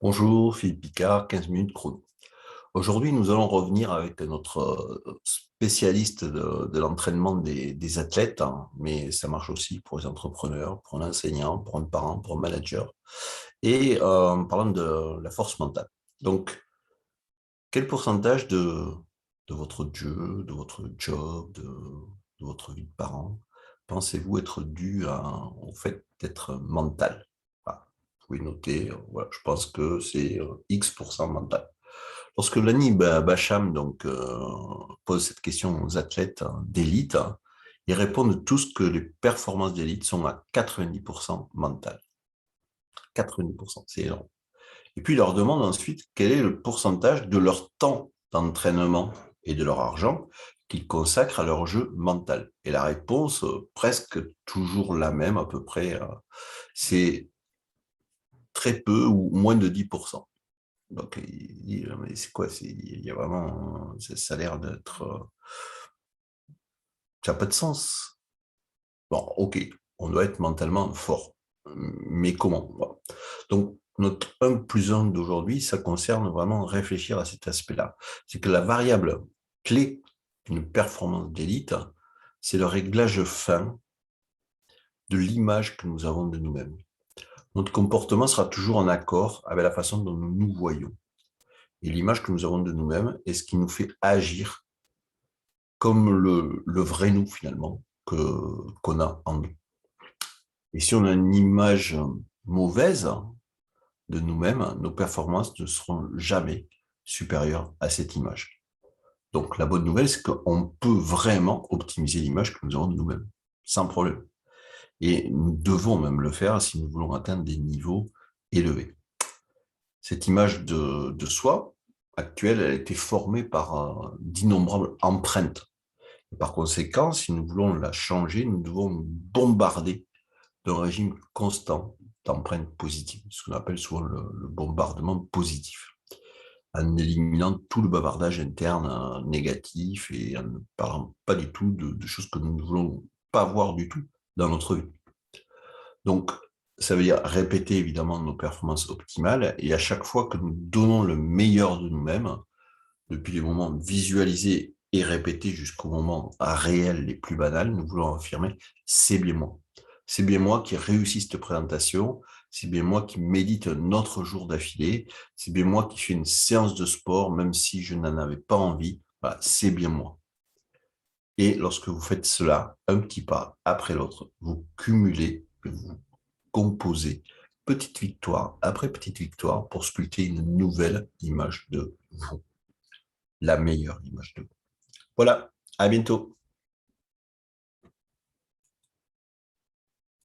Bonjour, Philippe Picard, 15 minutes chrono. Aujourd'hui, nous allons revenir avec notre spécialiste de l'entraînement des athlètes, hein, mais ça marche aussi pour les entrepreneurs, pour un enseignant, pour un parent, pour un manager, et en parlant de la force mentale. Donc, quel pourcentage de votre jeu, de votre job, de votre vie de parent, pensez-vous être dû au fait d'être mental? Voilà. Vous pouvez noter, voilà, je pense que c'est X% mental. Lorsque Lanny Bacham pose cette question aux athlètes d'élite, ils répondent tous que les performances d'élite sont à 90% mentales. 90%, c'est énorme. Et puis, il leur demande ensuite quel est le pourcentage de leur temps d'entraînement et de leur argent qu'ils consacrent à leur jeu mental. Et la réponse, presque toujours la même à peu près, c'est très peu ou moins de 10%. Donc, il dit, mais c'est quoi? Il y a vraiment, ça a l'air d'être, ça n'a pas de sens. Bon, ok, on doit être mentalement fort, mais comment? Voilà. Donc, notre 1 plus 1 d'aujourd'hui, ça concerne vraiment réfléchir à cet aspect-là. C'est que la variable clé d'une performance d'élite, c'est le réglage fin de l'image que nous avons de nous-mêmes. Notre comportement sera toujours en accord avec la façon dont nous nous voyons. Et l'image que nous avons de nous-mêmes est ce qui nous fait agir comme le vrai nous, finalement, qu'on a en nous. Et si on a une image mauvaise de nous-mêmes, nos performances ne seront jamais supérieures à cette image. Donc, la bonne nouvelle, c'est qu'on peut vraiment optimiser l'image que nous avons de nous-mêmes, sans problème. Et nous devons même le faire si nous voulons atteindre des niveaux élevés. Cette image de soi actuelle, elle a été formée par d'innombrables empreintes. Et par conséquent, si nous voulons la changer, nous devons nous bombarder d'un régime constant d'empreintes positives, ce qu'on appelle souvent le bombardement positif, en éliminant tout le bavardage interne négatif et en ne parlant pas du tout de choses que nous ne voulons pas voir du tout dans notre vie. Donc, ça veut dire répéter évidemment nos performances optimales et à chaque fois que nous donnons le meilleur de nous-mêmes, depuis les moments visualisés et répétés jusqu'aux moments réels les plus banals, nous voulons affirmer c'est bien moi. C'est bien moi qui réussis cette présentation, c'est bien moi qui médite un autre jour d'affilée, c'est bien moi qui fais une séance de sport même si je n'en avais pas envie. Voilà, c'est bien moi. Et lorsque vous faites cela, un petit pas après l'autre, vous cumulez, vous composez petite victoire après petite victoire pour sculpter une nouvelle image de vous, la meilleure image de vous. Voilà, à bientôt.